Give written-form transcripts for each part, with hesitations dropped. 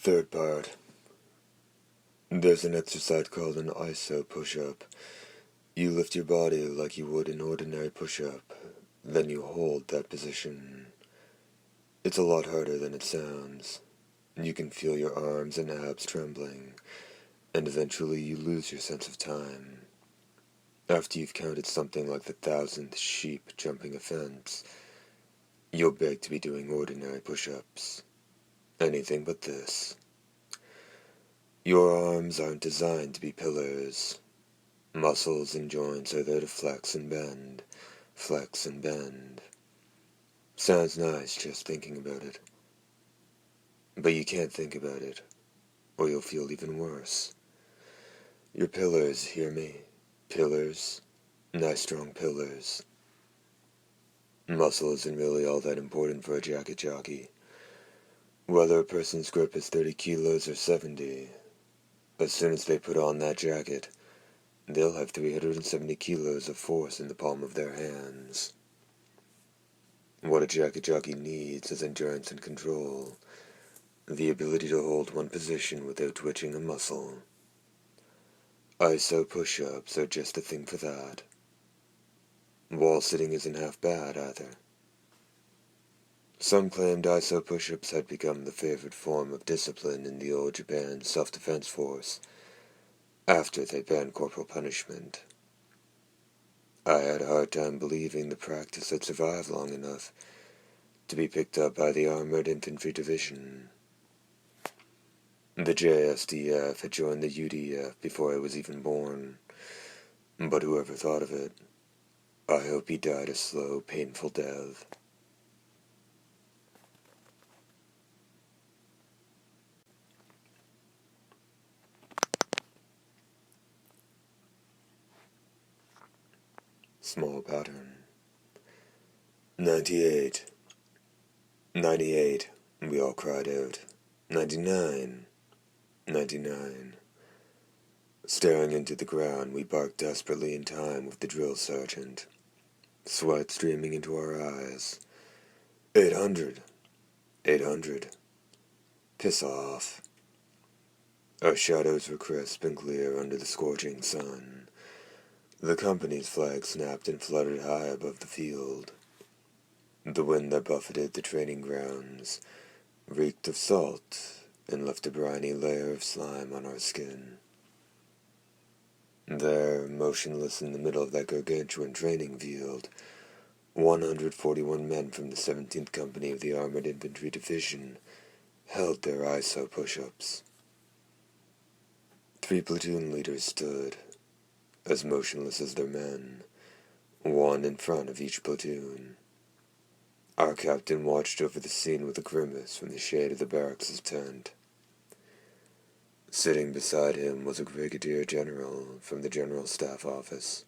Third part. There's an exercise called an ISO push-up. You lift your body like you would an ordinary push-up, then you hold that position. It's a lot harder than it sounds. You can feel your arms and abs trembling, and eventually you lose your sense of time. After you've counted something like the 1,000th sheep jumping a fence, you'll beg to be doing ordinary push-ups. Anything but this. Your arms aren't designed to be pillars. Muscles and joints are there to flex and bend. Flex and bend. Sounds nice just thinking about it. But you can't think about it, or you'll feel even worse. Your pillars, hear me? Pillars. Nice strong pillars. Muscle isn't really all that important for a jacket jockey. Whether a person's grip is 30 kilos or 70, as soon as they put on that jacket, they'll have 370 kilos of force in the palm of their hands. What a jacket jockey needs is endurance and control, the ability to hold one position without twitching a muscle. ISO push-ups are just the thing for that. Wall sitting isn't half bad either. Some claimed ISO push-ups had become the favorite form of discipline in the old Japan self-defense force, after they banned corporal punishment. I had a hard time believing the practice had survived long enough to be picked up by the Armored Infantry Division. The JSDF had joined the UDF before I was even born, but whoever thought of it, I hope he died a slow, painful death. Small pattern. 98. 98, we all cried out. 99. 99. Staring into the ground, we barked desperately in time with the drill sergeant, sweat streaming into our eyes. 800. 800. Piss off. Our shadows were crisp and clear under the scorching sun. The company's flag snapped and fluttered high above the field. The wind that buffeted the training grounds reeked of salt and left a briny layer of slime on our skin. There, motionless in the middle of that gargantuan training field, 141 men from the 17th Company of the Armored Infantry Division held their ISO push-ups. 3 platoon leaders stood, as motionless as their men, one in front of each platoon. Our captain watched over the scene with a grimace from the shade of the barracks' tent. Sitting beside him was a brigadier general from the General Staff Office.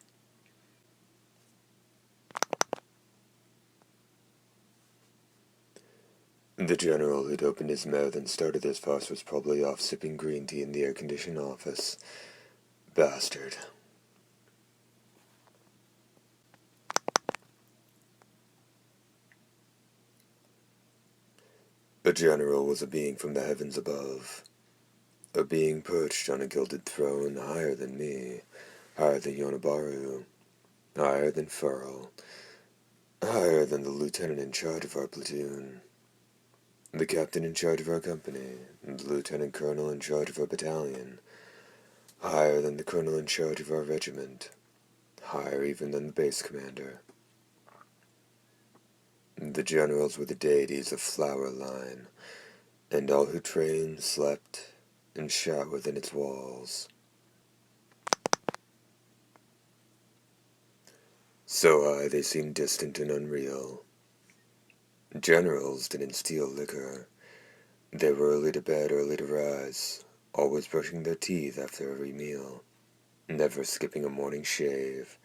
The general who'd opened his mouth and started this fuss was probably off sipping green tea in the air-conditioned office. Bastard. A general was a being from the heavens above. A being perched on a gilded throne higher than me, higher than Yonabaru, higher than Furl, higher than the lieutenant in charge of our platoon, the captain in charge of our company, the lieutenant colonel in charge of our battalion, higher than the colonel in charge of our regiment, higher even than the base commander. The generals were the deities of Flower Line, and all who trained, slept, and shot within its walls. So high they seemed distant and unreal. Generals didn't steal liquor. They were early to bed, early to rise, always brushing their teeth after every meal, never skipping a morning shave.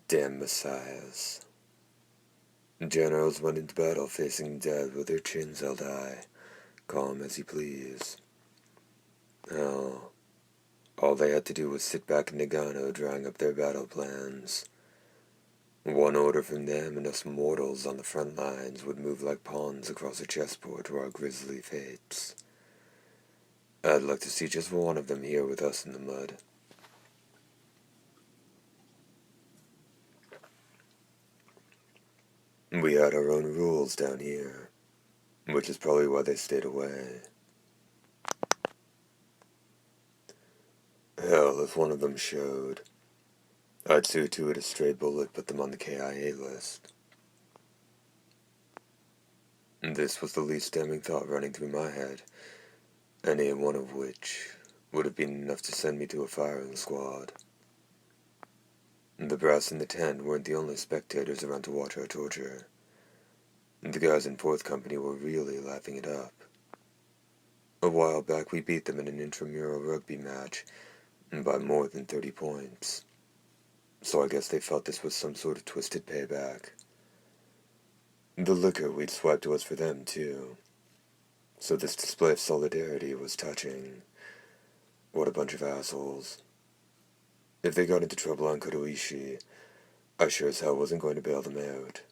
Damn messiahs. Generals went into battle facing death with their chins held high, calm as you please. Hell, all they had to do was sit back in Nagano drawing up their battle plans. One order from them and us mortals on the front lines would move like pawns across a chessboard to our grisly fates. I'd like to see just one of them here with us in the mud. We had our own rules down here, which is probably why they stayed away. Hell, if one of them showed, I'd see to it a stray bullet put them on the KIA list. This was the least damning thought running through my head, any one of which would have been enough to send me to a firing squad. The brass in the tent weren't the only spectators around to watch our torture. The guys in Fourth Company were really laughing it up. A while back we beat them in an intramural rugby match by more than 30 points. So I guess they felt this was some sort of twisted payback. The liquor we'd swiped was for them, too. So this display of solidarity was touching. What a bunch of assholes. If they got into trouble on Kuroishi, I sure as hell wasn't going to bail them out.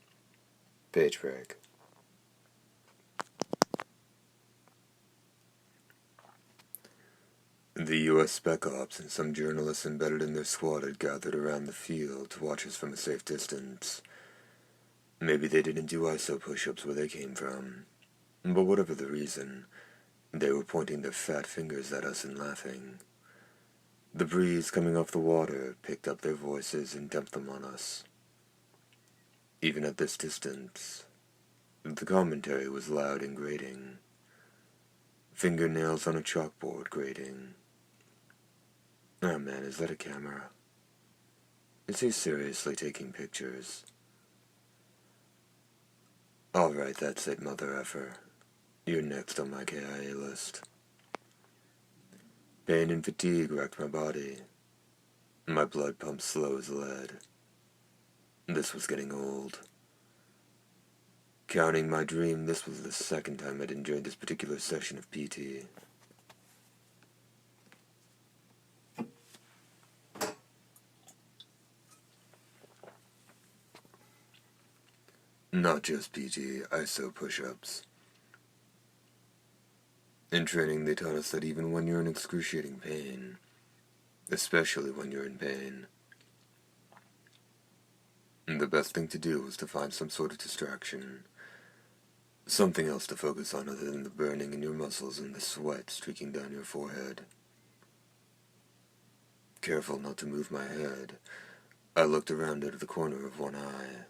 Page break. The U.S. Spec Ops and some journalists embedded in their squad had gathered around the field to watch us from a safe distance. Maybe they didn't do ISO push-ups where they came from, but whatever the reason, they were pointing their fat fingers at us and laughing. The breeze coming off the water picked up their voices and dumped them on us. Even at this distance, the commentary was loud and grating. Fingernails on a chalkboard grating. Oh man, is that a camera? Is he seriously taking pictures? Alright, that's it, mother effer. You're next on my KIA list. Pain and fatigue wrecked my body. My blood pumped slow as lead. This was getting old. Counting my dream, this was the second time I'd enjoyed this particular session of PT. Not just PT, ISO push-ups. In training, they taught us that even when you're in excruciating pain, especially when you're in pain, the best thing to do was to find some sort of distraction. Something else to focus on other than the burning in your muscles and the sweat streaking down your forehead. Careful not to move my head, I looked around out of the corner of one eye.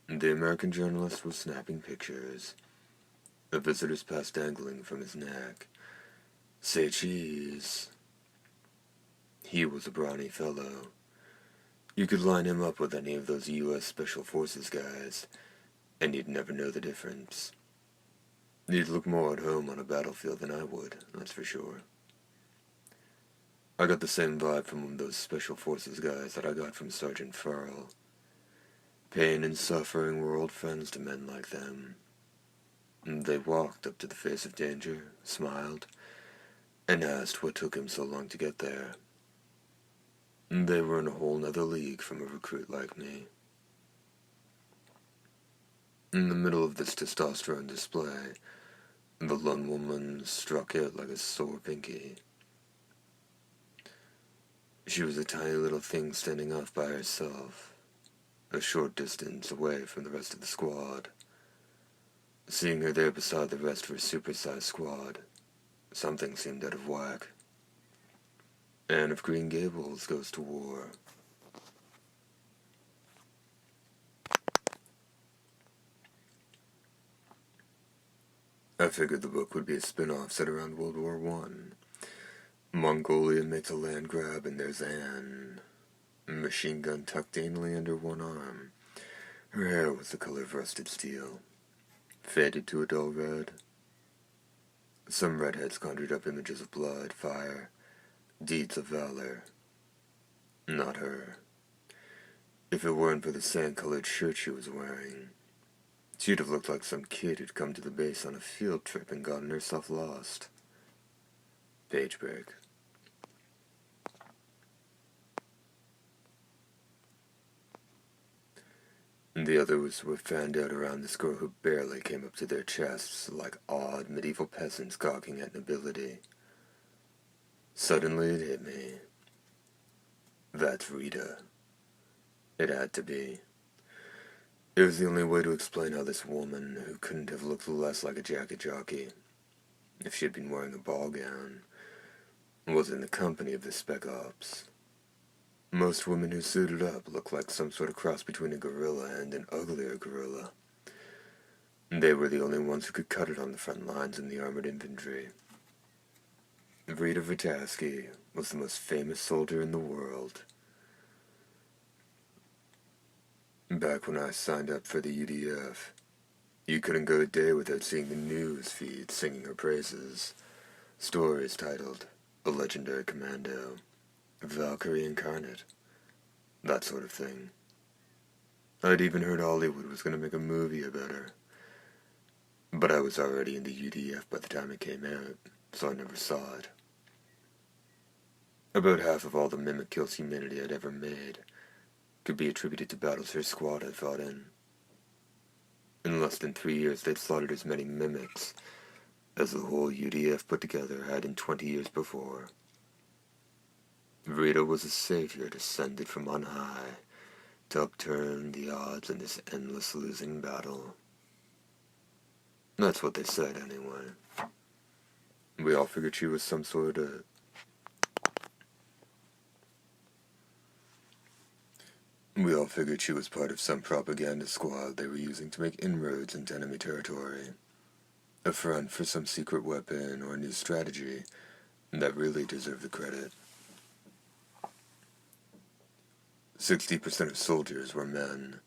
The American journalist was snapping pictures. A visitor's pass dangling from his neck. Say cheese. He was a brawny fellow. You could line him up with any of those U.S. Special Forces guys, and you'd never know the difference. He'd look more at home on a battlefield than I would, that's for sure. I got the same vibe from one of those Special Forces guys that I got from Sergeant Farrell. Pain and suffering were old friends to men like them. They walked up to the face of danger, smiled, and asked what took him so long to get there. They were in a whole nother league from a recruit like me. In the middle of this testosterone display, the lone woman struck out like a sore pinky. She was a tiny little thing standing off by herself, a short distance away from the rest of the squad. Seeing her there beside the rest of her supersized squad, something seemed out of whack. Anne of Green Gables goes to war. I figured the book would be a spin-off set around World War I. Mongolia makes a land grab and there's Anne. Machine gun tucked anally under one arm. Her hair was the color of rusted steel. Faded to a dull red. Some redheads conjured up images of blood, fire, deeds of valor. Not her. If it weren't for the sand-colored shirt she was wearing, she'd have looked like some kid who'd come to the base on a field trip and gotten herself lost. Page break. The others were fanned out around this girl who barely came up to their chests, like odd medieval peasants gawking at nobility. Suddenly it hit me. That's Rita. It had to be. It was the only way to explain how this woman, who couldn't have looked less like a jacket jockey if she had been wearing a ball gown, was in the company of the Spec Ops. Most women who suited up looked like some sort of cross between a gorilla and an uglier gorilla. They were the only ones who could cut it on the front lines in the armored infantry. Rita Vitaski was the most famous soldier in the world. Back when I signed up for the UDF, you couldn't go a day without seeing the news feed singing her praises. Stories titled A Legendary Commando, Valkyrie Incarnate, that sort of thing. I'd even heard Hollywood was going to make a movie about her. But I was already in the UDF by the time it came out, so I never saw it. About half of all the mimic kills humanity had ever made could be attributed to battles her squad had fought in. In less than 3 years, they'd slaughtered as many mimics as the whole UDF put together had in 20 years before. Rita was a savior descended from on high to upturn the odds in this endless losing battle. That's what they said, anyway. We all figured she was some sort of... We all figured she was part of some propaganda squad they were using to make inroads into enemy territory. A front for some secret weapon or new strategy that really deserved the credit. 60% of soldiers were men.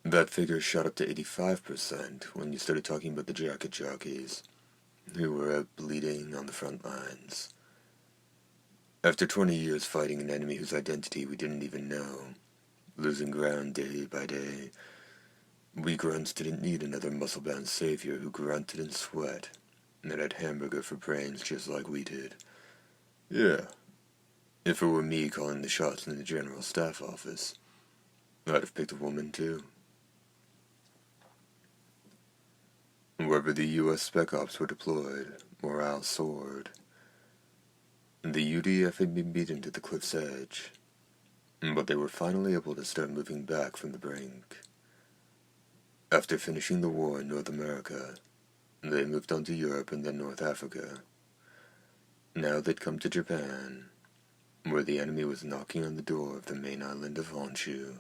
That figure shot up to 85% when you started talking about the jacket jockeys, who were out bleeding on the front lines. After 20 years fighting an enemy whose identity we didn't even know, losing ground day by day, we grunts didn't need another muscle-bound savior who grunted and sweat and had hamburger for brains just like we did. Yeah, if it were me calling the shots in the General Staff office, I'd have picked a woman too. Wherever the U.S. Spec Ops were deployed, morale soared. The UDF had been beaten to the cliff's edge, but they were finally able to start moving back from the brink. After finishing the war in North America, they moved on to Europe and then North Africa. Now they'd come to Japan, where the enemy was knocking on the door of the main island of Honshu.